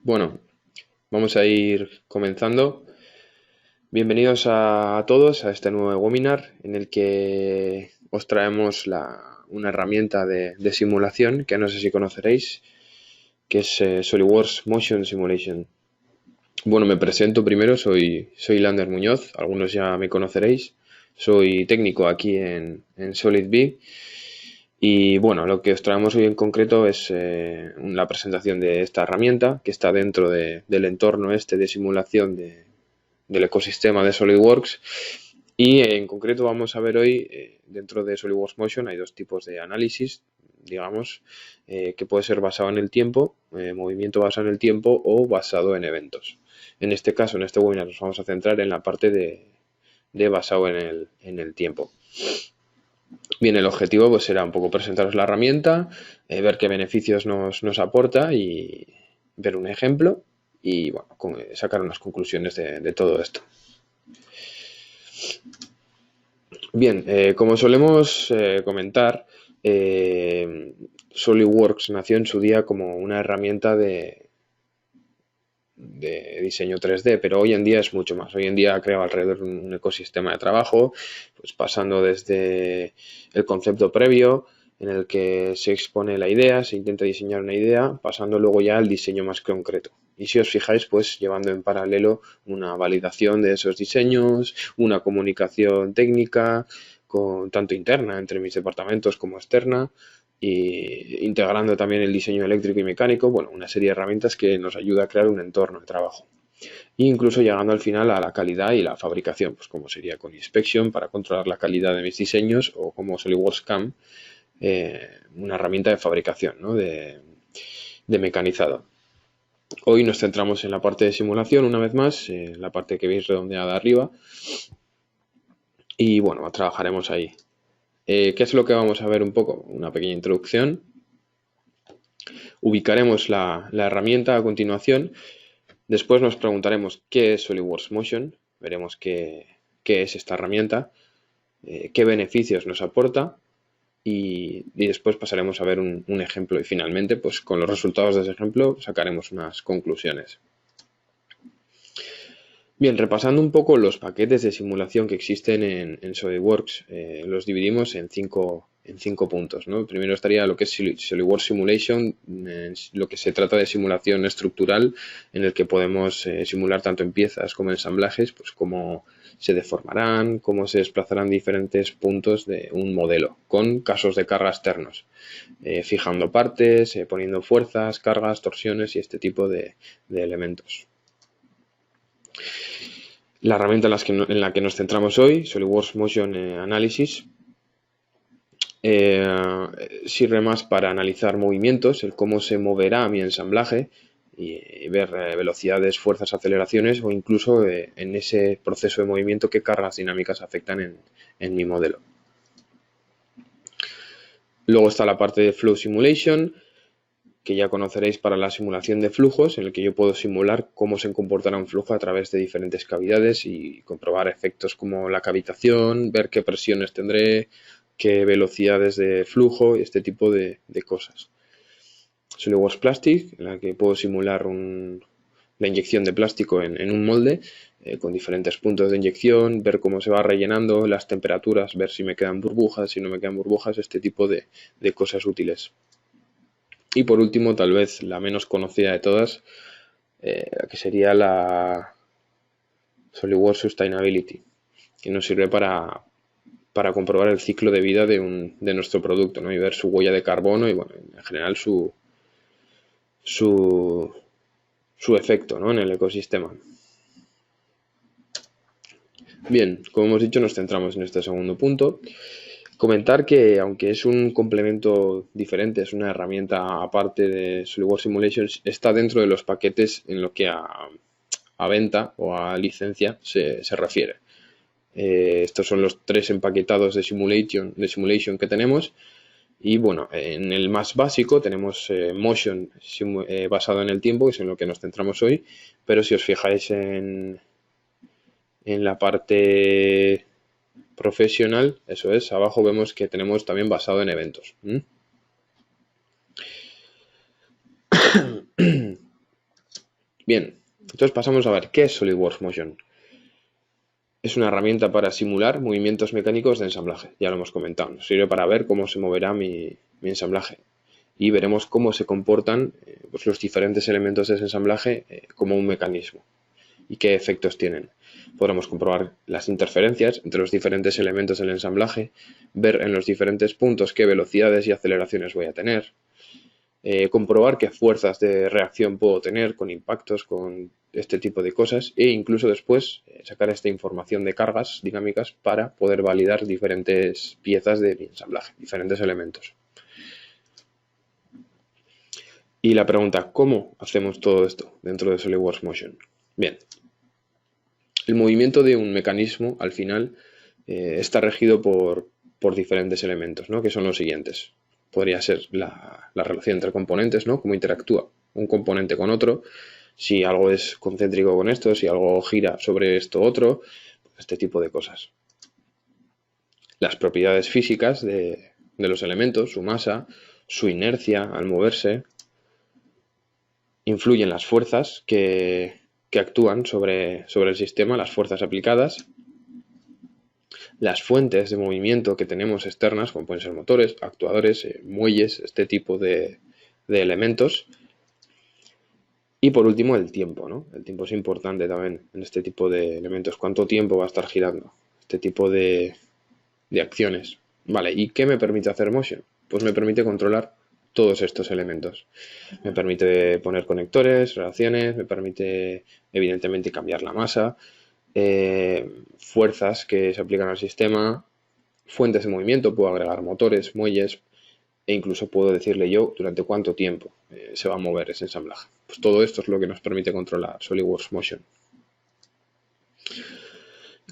Bueno, vamos a ir comenzando. Bienvenidos a todos a este nuevo webinar en el que os traemos una herramienta de simulación que no sé si conoceréis, que es SolidWorks Motion Simulation. Bueno, me presento primero, soy Lander Muñoz, algunos ya me conoceréis. Soy técnico aquí en SolidB. Y bueno, lo que os traemos hoy en concreto es la presentación de esta herramienta que está dentro del entorno este de simulación del ecosistema de SolidWorks. Y en concreto vamos a ver hoy, dentro de SolidWorks Motion hay dos tipos de análisis, digamos, que puede ser basado en el tiempo, movimiento basado en el tiempo o basado en eventos. En este caso, en este webinar, nos vamos a centrar en la parte de basado en el tiempo. Bien, el objetivo pues será un poco presentaros la herramienta, ver qué beneficios nos aporta y ver un ejemplo y bueno, sacar unas conclusiones de todo esto. Bien, como solemos comentar, SolidWorks nació en su día como una herramienta de diseño 3D, pero hoy en día es mucho más. Hoy en día ha creado alrededor un ecosistema de trabajo, pues pasando desde el concepto previo, en el que se expone la idea, se intenta diseñar una idea, pasando luego ya al diseño más concreto. Y si os fijáis, pues llevando en paralelo una validación de esos diseños, una comunicación técnica, tanto interna entre mis departamentos como externa, y integrando también el diseño eléctrico y mecánico, bueno, una serie de herramientas que nos ayuda a crear un entorno de trabajo. E incluso llegando al final a la calidad y la fabricación, pues como sería con Inspection para controlar la calidad de mis diseños o como SolidWorks CAM, una herramienta de fabricación, ¿no? de mecanizado. Hoy nos centramos en la parte de simulación una vez más, la parte que veis redondeada arriba, y bueno, trabajaremos ahí. ¿Qué es lo que vamos a ver un poco? Una pequeña introducción. Ubicaremos la herramienta a continuación. Después nos preguntaremos qué es SolidWorks Motion. Veremos qué es esta herramienta, qué beneficios nos aporta y después pasaremos a ver un ejemplo y finalmente, pues con los resultados de ese ejemplo sacaremos unas conclusiones. Bien, repasando un poco los paquetes de simulación que existen en SolidWorks, los dividimos en cinco puntos, ¿no? Primero estaría lo que es SolidWorks Simulation, lo que se trata de simulación estructural, en el que podemos simular tanto en piezas como en ensamblajes, pues cómo se deformarán, cómo se desplazarán diferentes puntos de un modelo, con casos de carga externos, fijando partes, poniendo fuerzas, cargas, torsiones y este tipo de elementos. La herramienta en la que nos centramos hoy, SolidWorks Motion Analysis, sirve más para analizar movimientos, el cómo se moverá mi ensamblaje y ver velocidades, fuerzas, aceleraciones o incluso en ese proceso de movimiento qué cargas dinámicas afectan en mi modelo. Luego está la parte de Flow Simulation, que ya conoceréis para la simulación de flujos, en el que yo puedo simular cómo se comportará un flujo a través de diferentes cavidades y comprobar efectos como la cavitación, ver qué presiones tendré, qué velocidades de flujo y este tipo de cosas. SolidWorks Plastic, en la que puedo simular la inyección de plástico en un molde con diferentes puntos de inyección, ver cómo se va rellenando, las temperaturas, ver si me quedan burbujas, si no me quedan burbujas, este tipo de cosas útiles. Y por último, tal vez la menos conocida de todas, que sería la SolidWorks Sustainability, que nos sirve para comprobar el ciclo de vida de nuestro producto, ¿no? Y ver su huella de carbono y, bueno, en general su efecto, ¿no? En el ecosistema. Bien, como hemos dicho, nos centramos en este segundo punto. Comentar que, aunque es un complemento diferente, es una herramienta aparte de SolidWorks Simulation, está dentro de los paquetes en lo que a venta o a licencia se refiere. Estos son los tres empaquetados de simulation que tenemos. Y bueno, en el más básico tenemos Motion basado en el tiempo, que es en lo que nos centramos hoy. Pero si os fijáis en la parte profesional, eso es, abajo vemos que tenemos también basado en eventos. Bien, entonces pasamos a ver qué es SolidWorks Motion. Es una herramienta para simular movimientos mecánicos de ensamblaje, ya lo hemos comentado. Nos sirve para ver cómo se moverá mi ensamblaje y veremos cómo se comportan pues los diferentes elementos de ese ensamblaje como un mecanismo y qué efectos tienen. Podremos comprobar las interferencias entre los diferentes elementos del ensamblaje, ver en los diferentes puntos qué velocidades y aceleraciones voy a tener, comprobar qué fuerzas de reacción puedo tener con impactos, con este tipo de cosas e incluso después sacar esta información de cargas dinámicas para poder validar diferentes piezas de mi ensamblaje, diferentes elementos. Y la pregunta, ¿cómo hacemos todo esto dentro de SolidWorks Motion? Bien, el movimiento de un mecanismo al final está regido por diferentes elementos, ¿no? Que son los siguientes. Podría ser la relación entre componentes, ¿no? Cómo interactúa un componente con otro, si algo es concéntrico con esto, si algo gira sobre esto otro, este tipo de cosas. Las propiedades físicas de los elementos, su masa, su inercia al moverse, influyen las fuerzas que actúan sobre el sistema, las fuerzas aplicadas, las fuentes de movimiento que tenemos externas, como pueden ser motores, actuadores, muelles, este tipo de elementos. Y por último, el tiempo, ¿no? El tiempo es importante también en este tipo de elementos. ¿Cuánto tiempo va a estar girando este tipo de acciones? Vale, ¿y qué me permite hacer Motion? Pues me permite controlar todos estos elementos. Me permite poner conectores, relaciones, me permite evidentemente cambiar la masa, fuerzas que se aplican al sistema, fuentes de movimiento, puedo agregar motores, muelles e incluso puedo decirle yo durante cuánto tiempo se va a mover ese ensamblaje. Pues todo esto es lo que nos permite controlar SolidWorks Motion.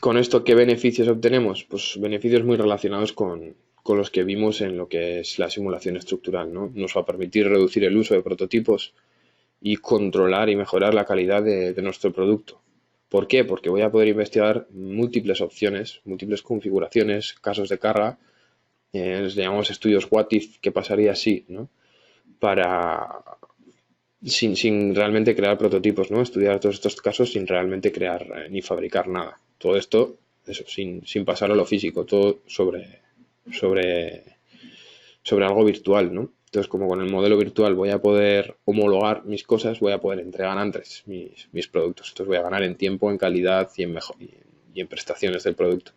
¿Con esto qué beneficios obtenemos? Pues beneficios muy relacionados con los que vimos en lo que es la simulación estructural, ¿no? Nos va a permitir reducir el uso de prototipos y controlar y mejorar la calidad de nuestro producto. ¿Por qué? Porque voy a poder investigar múltiples opciones, múltiples configuraciones, casos de carga, les llamamos estudios what if, qué pasaría si, ¿no? Sin realmente crear prototipos, ¿no? Estudiar todos estos casos sin realmente crear ni fabricar nada. Todo esto, eso, sin pasar a lo físico, todo sobre algo virtual, ¿no? Entonces, como con el modelo virtual voy a poder homologar mis cosas, voy a poder entregar antes mis productos. Entonces voy a ganar en tiempo, en calidad y en prestaciones del producto.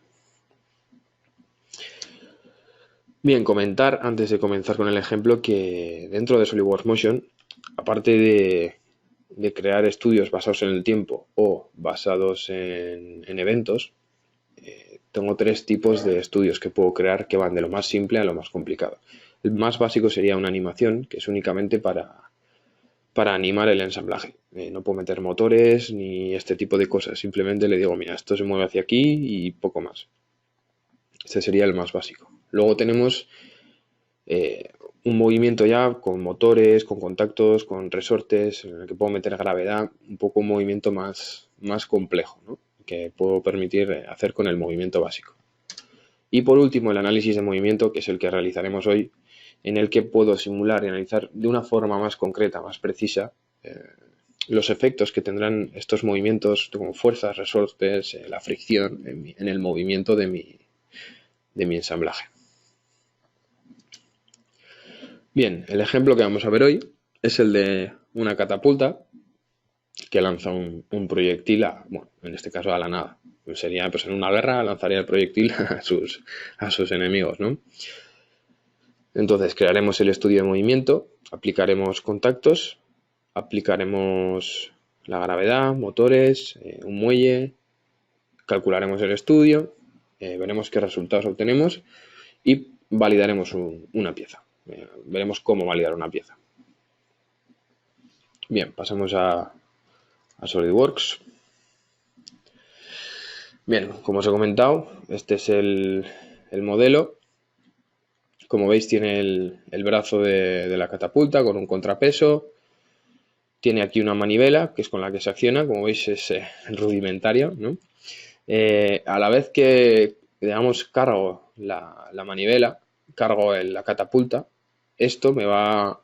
Bien, comentar antes de comenzar con el ejemplo que dentro de SolidWorks Motion, aparte de crear estudios basados en el tiempo o basados en eventos, tengo tres tipos de estudios que puedo crear que van de lo más simple a lo más complicado. El más básico sería una animación, que es únicamente para animar el ensamblaje. No puedo meter motores ni este tipo de cosas. Simplemente le digo, mira, esto se mueve hacia aquí y poco más. Este sería el más básico. Luego tenemos un movimiento ya con motores, con contactos, con resortes, en el que puedo meter gravedad, un poco un movimiento más complejo, ¿no? Que puedo permitir hacer con el movimiento básico. Y por último, el análisis de movimiento, que es el que realizaremos hoy, en el que puedo simular y analizar de una forma más concreta, más precisa, los efectos que tendrán estos movimientos como fuerzas, resortes, la fricción en el movimiento de mi ensamblaje. Bien, el ejemplo que vamos a ver hoy es el de una catapulta que lanza un proyectil bueno, en este caso a la nada. Sería, pues en una guerra lanzaría el proyectil a sus enemigos, ¿no? Entonces crearemos el estudio de movimiento, aplicaremos contactos, aplicaremos la gravedad, motores, un muelle, calcularemos el estudio, veremos qué resultados obtenemos y validaremos una pieza. Veremos cómo validar una pieza. Bien, pasamos a SolidWorks. Bien, como os he comentado, este es el modelo. Como veis, tiene el brazo de la catapulta con un contrapeso. Tiene aquí una manivela, que es con la que se acciona. Como veis, es rudimentaria, ¿no? A la vez que, digamos, cargo la manivela, cargo la catapulta, esto me va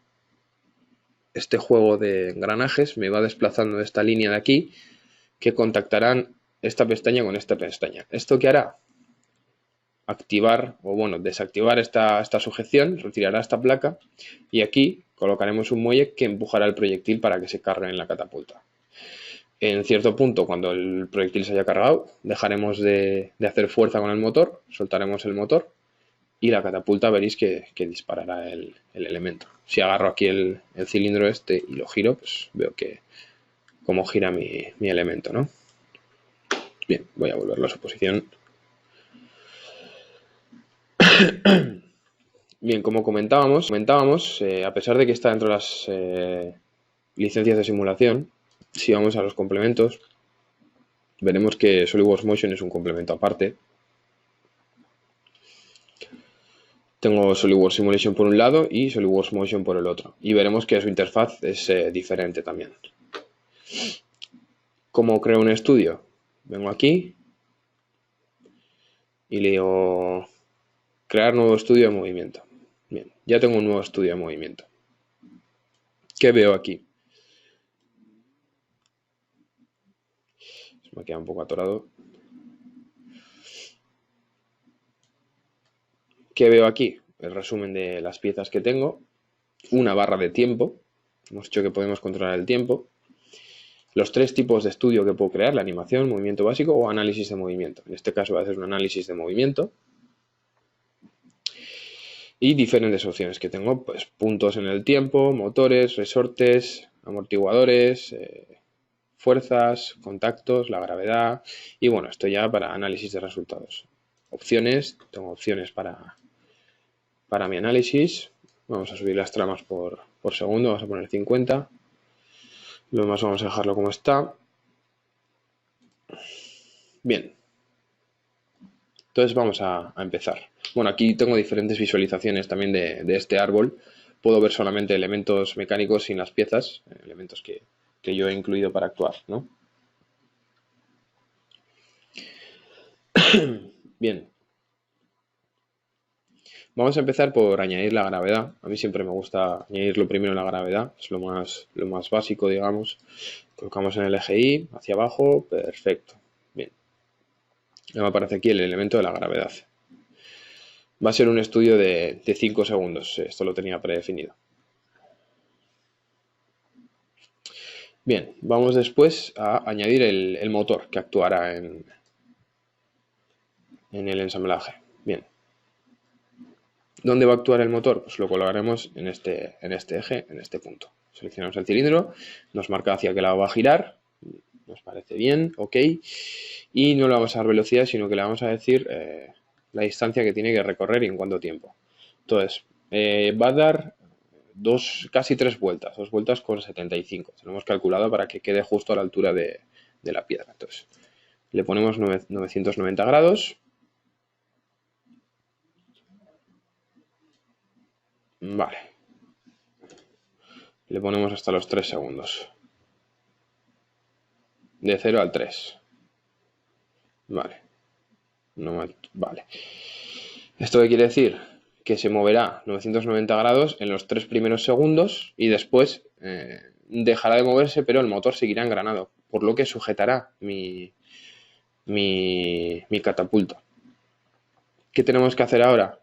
este juego de engranajes me va desplazando esta línea de aquí que contactarán esta pestaña con esta pestaña. ¿Esto qué hará? Activar o bueno, desactivar esta sujeción, retirará esta placa y aquí colocaremos un muelle que empujará el proyectil para que se cargue en la catapulta. En cierto punto, cuando el proyectil se haya cargado, dejaremos de hacer fuerza con el motor, soltaremos el motor y la catapulta veréis que disparará el elemento. Si agarro aquí el cilindro este y lo giro, pues veo que cómo gira mi elemento, ¿no? Bien, voy a volverlo a su posición. Bien, como comentábamos, a pesar de que está dentro de las licencias de simulación, si vamos a los complementos, veremos que SolidWorks Motion es un complemento aparte. Tengo SolidWorks Simulation por un lado y SolidWorks Motion por el otro. Y veremos que su interfaz es diferente también. ¿Cómo creo un estudio? Vengo aquí y le digo crear nuevo estudio de movimiento. Bien, ya tengo un nuevo estudio de movimiento. ¿Qué veo aquí? Se me queda un poco atorado. ¿Qué veo aquí? El resumen de las piezas que tengo. Una barra de tiempo. Hemos dicho que podemos controlar el tiempo. Los tres tipos de estudio que puedo crear, la animación, movimiento básico o análisis de movimiento. En este caso va a ser un análisis de movimiento. Y diferentes opciones que tengo, pues puntos en el tiempo, motores, resortes, amortiguadores, fuerzas, contactos, la gravedad y bueno, esto ya para análisis de resultados. Opciones, tengo opciones para mi análisis. Vamos a subir las tramas por segundo, vamos a poner 50. Lo demás vamos a dejarlo como está. Bien. Entonces vamos a empezar. Bueno, aquí tengo diferentes visualizaciones también de este árbol. Puedo ver solamente elementos mecánicos sin las piezas, elementos que yo he incluido para actuar, ¿no? Bien. Vamos a empezar por añadir la gravedad. A mí siempre me gusta añadirlo primero la gravedad. Es lo más básico, digamos. Colocamos en el eje Y, hacia abajo. Perfecto. Bien. Ya me aparece aquí el elemento de la gravedad. Va a ser un estudio de 5 segundos. Esto lo tenía predefinido. Bien, vamos después a añadir el motor que actuará en el ensamblaje. Bien. ¿Dónde va a actuar el motor? Pues lo colocaremos en este eje, en este punto. Seleccionamos el cilindro, nos marca hacia qué lado va a girar, nos parece bien, ok. Y no le vamos a dar velocidad, sino que le vamos a decir la distancia que tiene que recorrer y en cuánto tiempo. Entonces, va a dar casi 3 vueltas, 2 vueltas con 75. Tenemos calculado para que quede justo a la altura de la piedra. Entonces, le ponemos 990 grados. Vale. Le ponemos hasta los 3 segundos. De 0 al 3. Vale. Vale. ¿Esto qué quiere decir? Que se moverá 990 grados en los 3 primeros segundos y después dejará de moverse, pero el motor seguirá engranado, por lo que sujetará mi catapulta. ¿Qué tenemos que hacer ahora?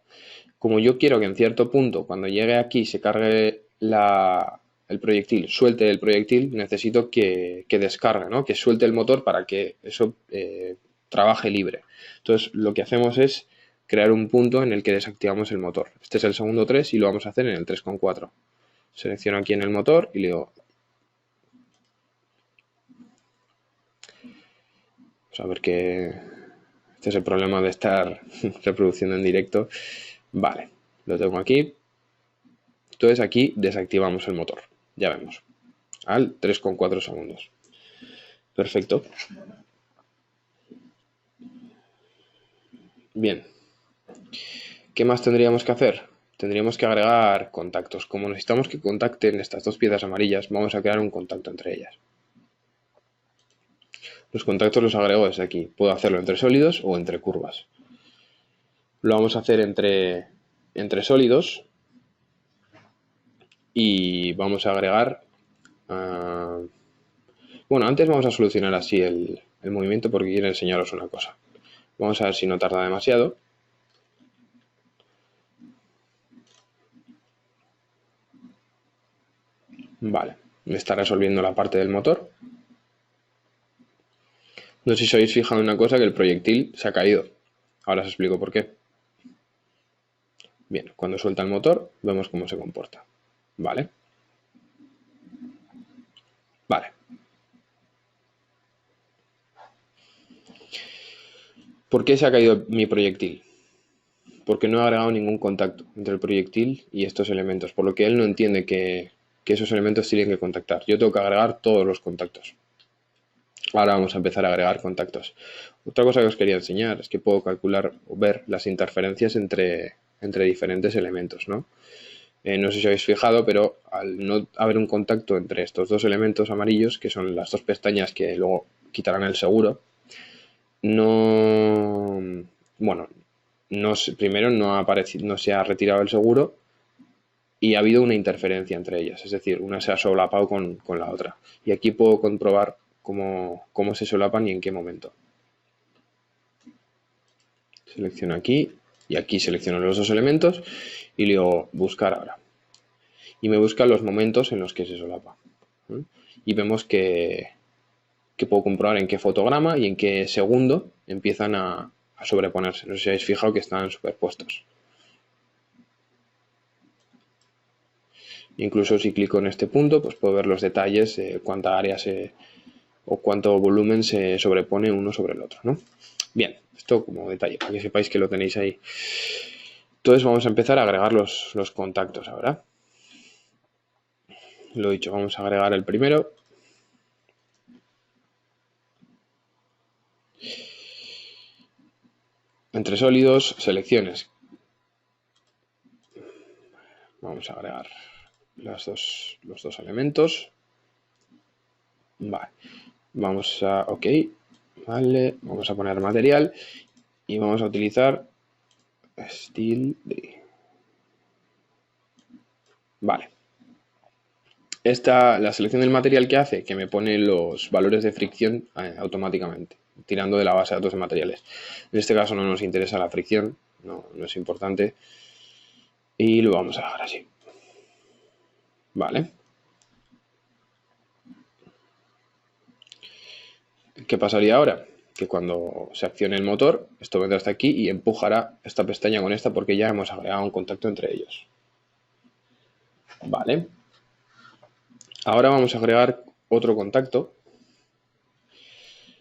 Como yo quiero que en cierto punto, cuando llegue aquí, se cargue el proyectil, suelte el proyectil, necesito que descargue, ¿no? Que suelte el motor para que eso trabaje libre. Entonces, lo que hacemos es crear un punto en el que desactivamos el motor. Este es el segundo 3 y lo vamos a hacer en el 3,4. Selecciono aquí en el motor y le digo... Vamos a ver que... Este es el problema de estar reproduciendo en directo. Vale, lo tengo aquí. Entonces aquí desactivamos el motor. Ya vemos. Al 3,4 segundos. Perfecto. Bien. ¿Qué más tendríamos que hacer? Tendríamos que agregar contactos. Como necesitamos que contacten estas dos piezas amarillas, vamos a crear un contacto entre ellas. Los contactos los agrego desde aquí. Puedo hacerlo entre sólidos o entre curvas. Lo vamos a hacer entre sólidos. y vamos a agregar... bueno, antes vamos a solucionar así el movimiento porque quiero enseñaros una cosa. Vamos a ver si no tarda demasiado. Vale, me está resolviendo la parte del motor. No sé si os habéis fijado en una cosa, que el proyectil se ha caído. Ahora os explico por qué. Bien, cuando suelta el motor, vemos cómo se comporta. Vale. Vale. ¿Por qué se ha caído mi proyectil? Porque no he agregado ningún contacto entre el proyectil y estos elementos, por lo que él no entiende que esos elementos tienen que contactar. Yo tengo que agregar todos los contactos. Ahora vamos a empezar a agregar contactos. Otra cosa que os quería enseñar es que puedo calcular o ver las interferencias entre diferentes elementos, ¿no? No sé si habéis fijado, pero al no haber un contacto entre estos dos elementos amarillos, que son las dos pestañas que luego quitarán el seguro, no... Bueno, primero no se ha retirado el seguro y ha habido una interferencia entre ellas, es decir, una se ha solapado con la otra. Y aquí puedo comprobar cómo se solapan y en qué momento. Selecciono aquí y aquí selecciono los dos elementos y le digo buscar ahora. Y me busca los momentos en los que se solapa. Y vemos que puedo comprobar en qué fotograma y en qué segundo empiezan a sobreponerse. No sé si habéis fijado que están superpuestos. Incluso si clico en este punto, pues puedo ver los detalles de cuánta área o cuánto volumen se sobrepone uno sobre el otro, ¿no? Bien, esto como detalle, para que sepáis que lo tenéis ahí. Entonces vamos a empezar a agregar los contactos ahora. Lo dicho, vamos a agregar el primero. Entre sólidos, selecciones. Vamos a agregar los dos elementos. Vale. Vamos a OK. Vale. Vamos a poner material y vamos a utilizar Steel. Vale. La selección del material que hace, que me pone los valores de fricción automáticamente, tirando de la base de datos de materiales. En este caso no nos interesa la fricción, no es importante. Y lo vamos a dejar así. Vale. ¿Qué pasaría ahora? Que cuando se accione el motor, esto vendrá hasta aquí y empujará esta pestaña con esta porque ya hemos agregado un contacto entre ellos. Vale. Ahora vamos a agregar otro contacto,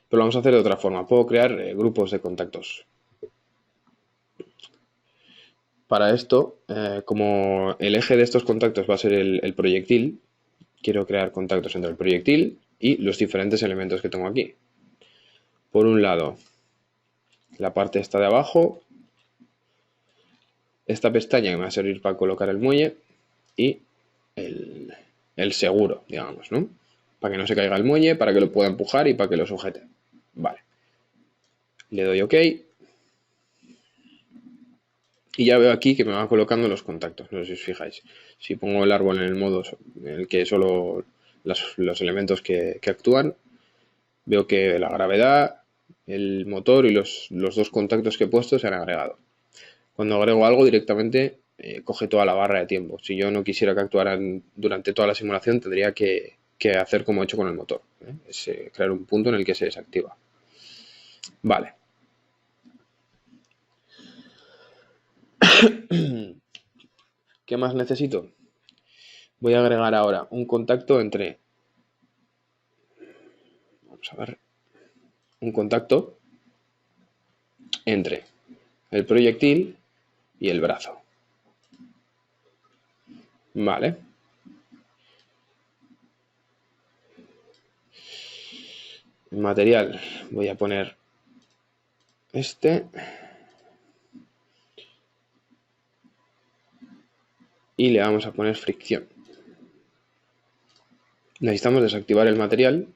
pero lo vamos a hacer de otra forma. Puedo crear grupos de contactos. Para esto, como el eje de estos contactos va a ser el proyectil, quiero crear contactos entre el proyectil y los diferentes elementos que tengo aquí. Por un lado, la parte esta de abajo, esta pestaña que me va a servir para colocar el muelle y el seguro, digamos, ¿no? Para que no se caiga el muelle, para que lo pueda empujar y para que lo sujete. Vale. Le doy OK. Y ya veo aquí que me va colocando los contactos, no sé si os fijáis. Si pongo el árbol en el modo en el que solo los elementos que actúan, veo que la gravedad, el motor y los dos contactos que he puesto se han agregado. Cuando agrego algo directamente coge toda la barra de tiempo. Si yo no quisiera que actuaran durante toda la simulación, tendría que hacer como he hecho con el motor. Es crear un punto en el que se desactiva. Vale. ¿Qué más necesito? Voy a agregar ahora un contacto entre... Vamos a ver. Un contacto entre el proyectil y el brazo. Vale. En material voy a poner este. Y le vamos a poner fricción. Necesitamos desactivar el material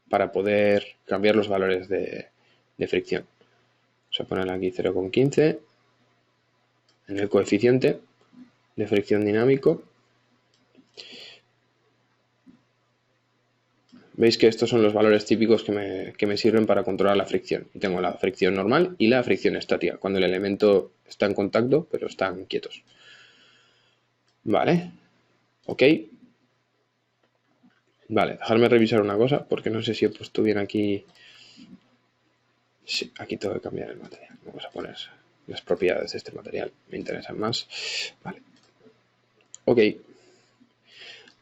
para poder cambiar los valores de fricción. Vamos a poner aquí 0,15 en el coeficiente de fricción dinámico Veis que estos son los valores típicos que me sirven para controlar la fricción. Y tengo la fricción normal y la fricción estática, cuando el elemento está en contacto, pero están quietos. Vale, ok. Vale, dejarme revisar una cosa, porque no sé si he puesto bien aquí. Sí, aquí tengo que cambiar el material. Vamos a poner las propiedades de este material, me interesan más. Vale, ok.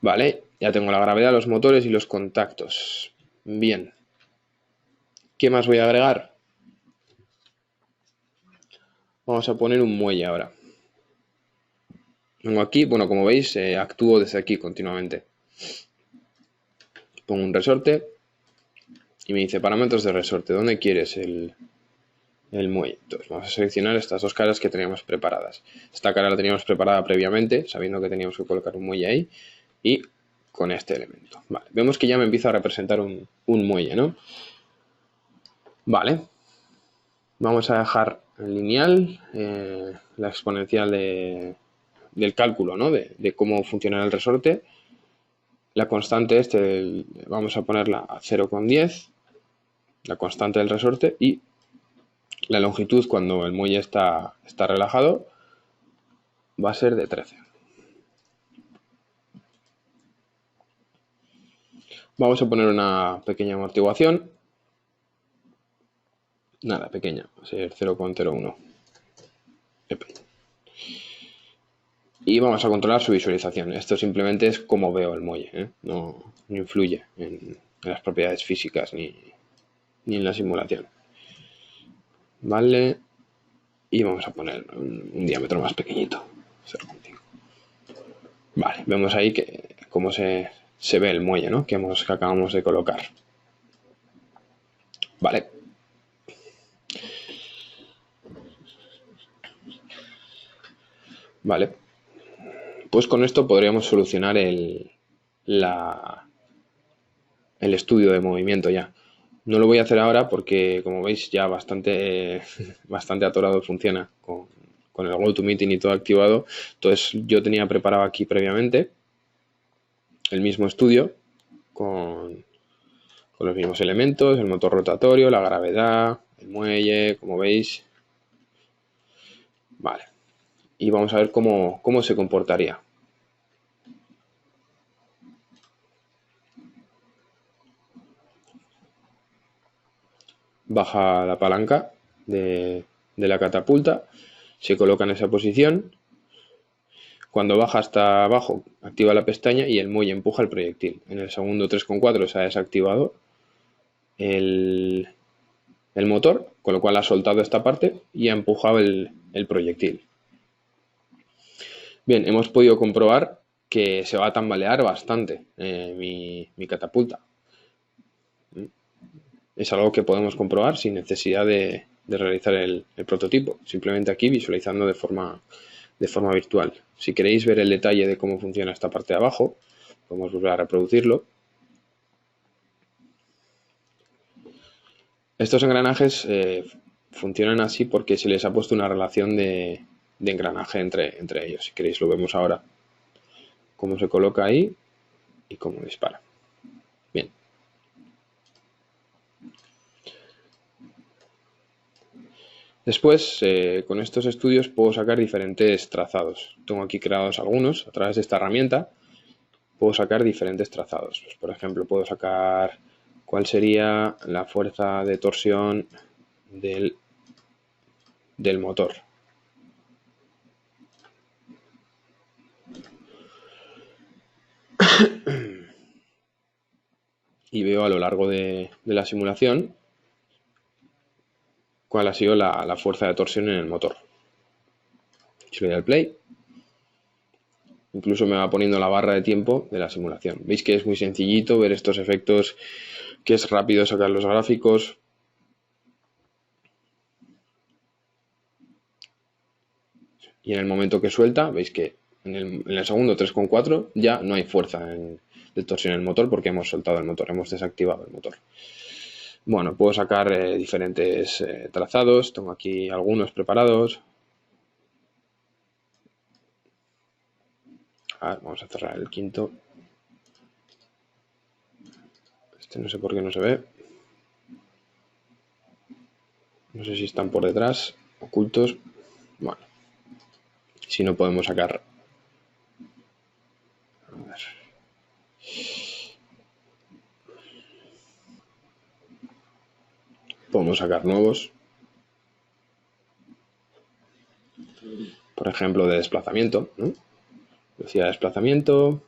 Vale, ya tengo la gravedad, los motores y los contactos. Bien. ¿Qué más voy a agregar? Vamos a poner un muelle ahora. Vengo aquí, bueno, como veis, actúo desde aquí continuamente. Pongo un resorte y me dice parámetros de resorte. ¿Dónde quieres el muelle? Entonces vamos a seleccionar estas dos caras que teníamos preparadas. Esta cara la teníamos preparada previamente, sabiendo que teníamos que colocar un muelle ahí. Y con este elemento. Vale, vemos que ya me empieza a representar un muelle, ¿no? Vale. Vamos a dejar en lineal la exponencial del cálculo, ¿no? De cómo funciona el resorte. La constante vamos a ponerla a 0,10, la constante del resorte, y la longitud cuando el muelle está relajado va a ser de 13. Vamos a poner una pequeña amortiguación. Nada, pequeña, va a ser 0,01. Y vamos a controlar su visualización. Esto simplemente es como veo el muelle, ¿eh? No influye en las propiedades físicas ni en la simulación. Vale. Y vamos a poner un diámetro más pequeñito. 0,5. Vale, vemos ahí que cómo se ve el muelle, ¿no? Que acabamos de colocar. Vale. Vale. Pues con esto podríamos solucionar el estudio de movimiento ya. No lo voy a hacer ahora porque, como veis, ya bastante atorado funciona con el GoToMeeting y todo activado. Entonces yo tenía preparado aquí previamente el mismo estudio con los mismos elementos, el motor rotatorio, la gravedad, el muelle, como veis. Vale. Y vamos a ver cómo se comportaría. Baja la palanca de la catapulta, se coloca en esa posición. Cuando baja hasta abajo, activa la pestaña y el muelle empuja el proyectil. En el segundo 3,4 se ha desactivado el motor, con lo cual ha soltado esta parte y ha empujado el proyectil. Bien, hemos podido comprobar que se va a tambalear bastante mi catapulta. Es algo que podemos comprobar sin necesidad de realizar el prototipo, simplemente aquí visualizando de forma virtual. Si queréis ver el detalle de cómo funciona esta parte de abajo, podemos volver a reproducirlo. Estos engranajes funcionan así porque se les ha puesto una relación de engranaje entre ellos. Si queréis lo vemos ahora, cómo se coloca ahí y cómo dispara. Bien. Después, con estos estudios puedo sacar diferentes trazados. Tengo aquí creados algunos a través de esta herramienta. Puedo sacar diferentes trazados. Pues, por ejemplo, puedo sacar cuál sería la fuerza de torsión del motor. Y veo a lo largo de la simulación cuál ha sido la fuerza de torsión en el motor. Si le doy al play, incluso me va poniendo la barra de tiempo de la simulación. Veis que es muy sencillito ver estos efectos, que es rápido sacar los gráficos. Y en el momento que suelta, veis que en el segundo 3,4 ya no hay fuerza de torsión en el motor porque hemos soltado el motor, hemos desactivado el motor. Bueno, puedo sacar diferentes trazados, tengo aquí algunos preparados. Vamos a cerrar el quinto. Este no sé por qué no se ve. No sé si están por detrás, ocultos. Bueno, si no podemos sacar. A ver. Podemos sacar nuevos. Por ejemplo, de desplazamiento, ¿no? Velocidad de desplazamiento.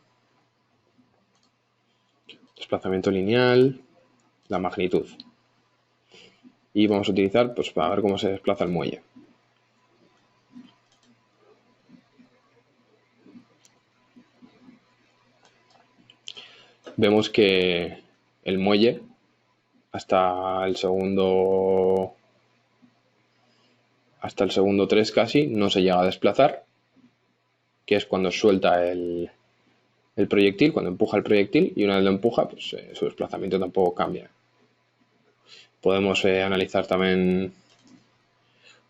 Desplazamiento lineal. La magnitud. Y vamos a utilizar, pues, para ver cómo se desplaza el muelle. Vemos que el muelle hasta el segundo 3 casi no se llega a desplazar, que es cuando suelta el proyectil, cuando empuja el proyectil, y una vez lo empuja, pues su desplazamiento tampoco cambia. Podemos analizar también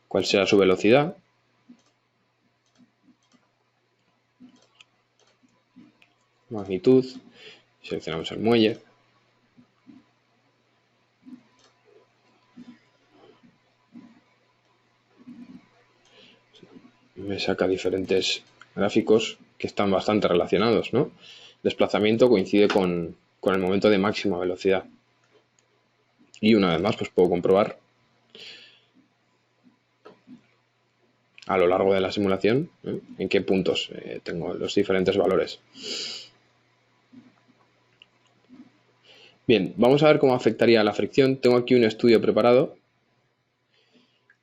cuál será su velocidad. Magnitud. Seleccionamos el muelle. Me saca diferentes gráficos que están bastante relacionados, ¿no? Desplazamiento coincide con el momento de máxima velocidad. Y una vez más, pues puedo comprobar a lo largo de la simulación en qué puntos tengo los diferentes valores. Bien, vamos a ver cómo afectaría la fricción. Tengo aquí un estudio preparado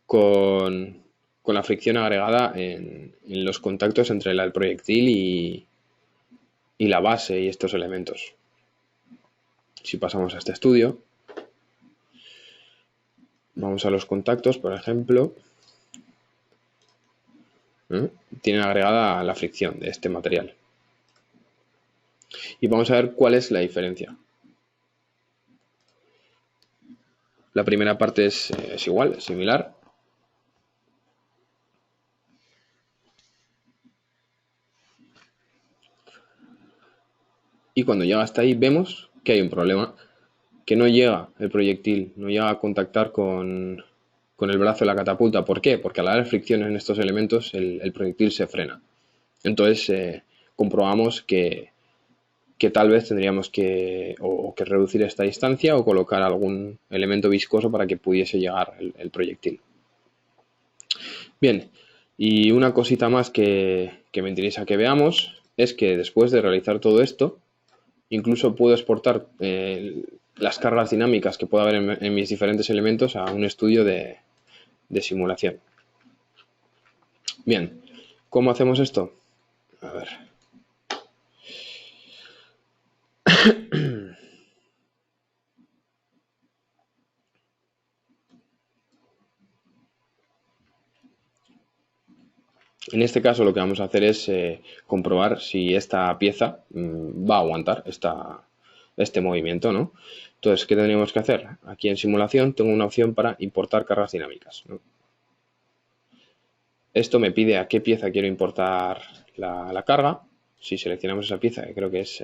con la fricción agregada en los contactos entre el proyectil y la base y estos elementos. Si pasamos a este estudio, vamos a los contactos, por ejemplo, tienen agregada la fricción de este material. Y vamos a ver cuál es la diferencia. La primera parte es igual, es similar. Y cuando llega hasta ahí vemos que hay un problema, que no llega el proyectil, no llega a contactar con el brazo de la catapulta. ¿Por qué? Porque al haber fricción en estos elementos el proyectil se frena. Entonces comprobamos que tal vez tendríamos que reducir esta distancia o colocar algún elemento viscoso para que pudiese llegar el proyectil. Bien, y una cosita más que me interesa que veamos es que después de realizar todo esto, incluso puedo exportar las cargas dinámicas que pueda haber en mis diferentes elementos a un estudio de simulación. Bien, ¿cómo hacemos esto? A ver. En este caso lo que vamos a hacer es comprobar si esta pieza va a aguantar este movimiento, ¿no? Entonces, ¿qué tendríamos que hacer? Aquí en simulación tengo una opción para importar cargas dinámicas, ¿no? Esto me pide a qué pieza quiero importar la carga. Si seleccionamos esa pieza, que creo que es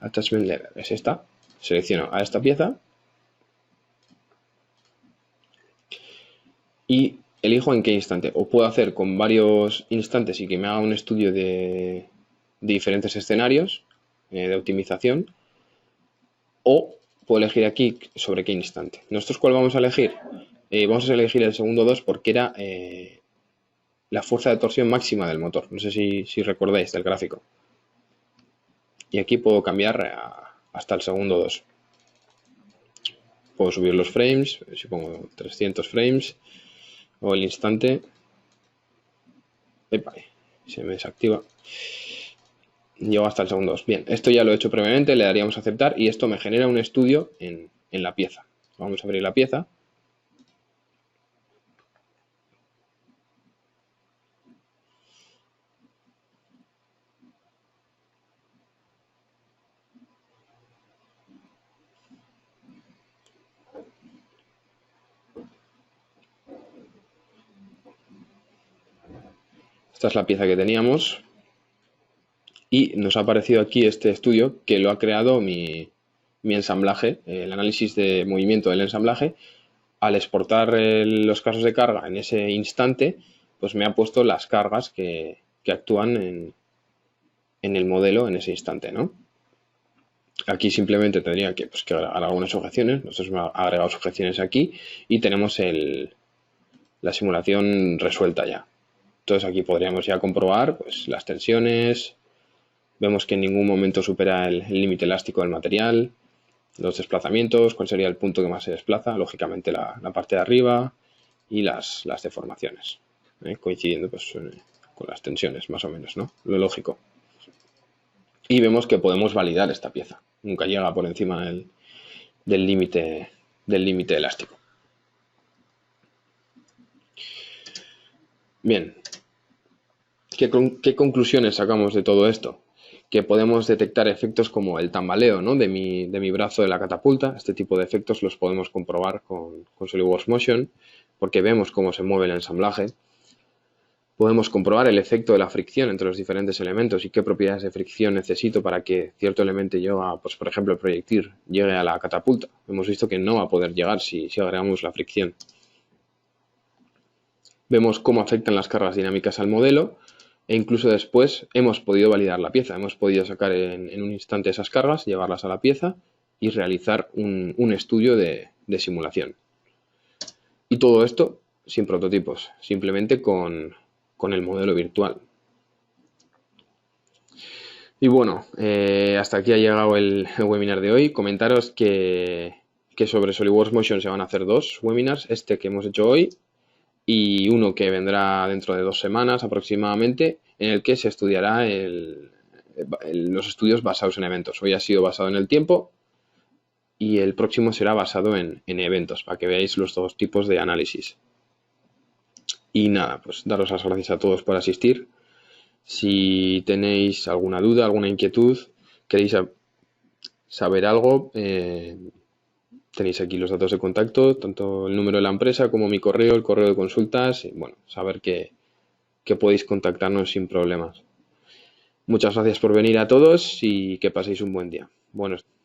Attachment Level, es esta. Selecciono a esta pieza y elijo en qué instante. O puedo hacer con varios instantes y que me haga un estudio de diferentes escenarios de optimización, o puedo elegir aquí sobre qué instante. ¿Nosotros cuál vamos a elegir? Vamos a elegir el segundo 2 porque era la fuerza de torsión máxima del motor. No sé si recordáis del gráfico. Y aquí puedo cambiar hasta el segundo 2. Puedo subir los frames, si pongo 300 frames, o el instante. Epa, se me desactiva. Llego hasta el segundo 2. Bien, esto ya lo he hecho previamente, le daríamos a aceptar y esto me genera un estudio en la pieza. Vamos a abrir la pieza. Esta es la pieza que teníamos y nos ha aparecido aquí este estudio que lo ha creado mi ensamblaje, el análisis de movimiento del ensamblaje. Al exportar los casos de carga en ese instante, pues me ha puesto las cargas que actúan en el modelo en ese instante, ¿no? Aquí simplemente tendría que agregar algunas sujeciones. Nosotros hemos agregado sujeciones aquí y tenemos la simulación resuelta ya. Entonces aquí podríamos ya comprobar pues, las tensiones. Vemos que en ningún momento supera el límite elástico del material. Los desplazamientos, cuál sería el punto que más se desplaza, lógicamente la parte de arriba y las deformaciones, coincidiendo pues, con las tensiones más o menos, ¿no? Lo lógico. Y vemos que podemos validar esta pieza. Nunca llega por encima del límite elástico. Bien, ¿qué conclusiones sacamos de todo esto? Que podemos detectar efectos como el tambaleo, ¿no? de mi brazo de la catapulta. Este tipo de efectos los podemos comprobar con SolidWorks Motion porque vemos cómo se mueve el ensamblaje. Podemos comprobar el efecto de la fricción entre los diferentes elementos y qué propiedades de fricción necesito para que cierto elemento pues por ejemplo el proyectil llegue a la catapulta. Hemos visto que no va a poder llegar si agregamos la fricción. Vemos cómo afectan las cargas dinámicas al modelo. E incluso después hemos podido validar la pieza, hemos podido sacar en un instante esas cargas, llevarlas a la pieza y realizar un estudio de simulación. Y todo esto sin prototipos, simplemente con el modelo virtual. Y bueno, hasta aquí ha llegado el webinar de hoy. Comentaros que sobre SolidWorks Motion se van a hacer 2 webinars, este que hemos hecho hoy y uno que vendrá dentro de 2 semanas aproximadamente, en el que se estudiará los estudios basados en eventos. Hoy ha sido basado en el tiempo y el próximo será basado en eventos, para que veáis los 2 tipos de análisis. Y nada, pues daros las gracias a todos por asistir. Si tenéis alguna duda, alguna inquietud, queréis saber algo, tenéis aquí los datos de contacto, tanto el número de la empresa como mi correo, el correo de consultas, y bueno, saber que podéis contactarnos sin problemas. Muchas gracias por venir a todos y que paséis un buen día. Buenos días.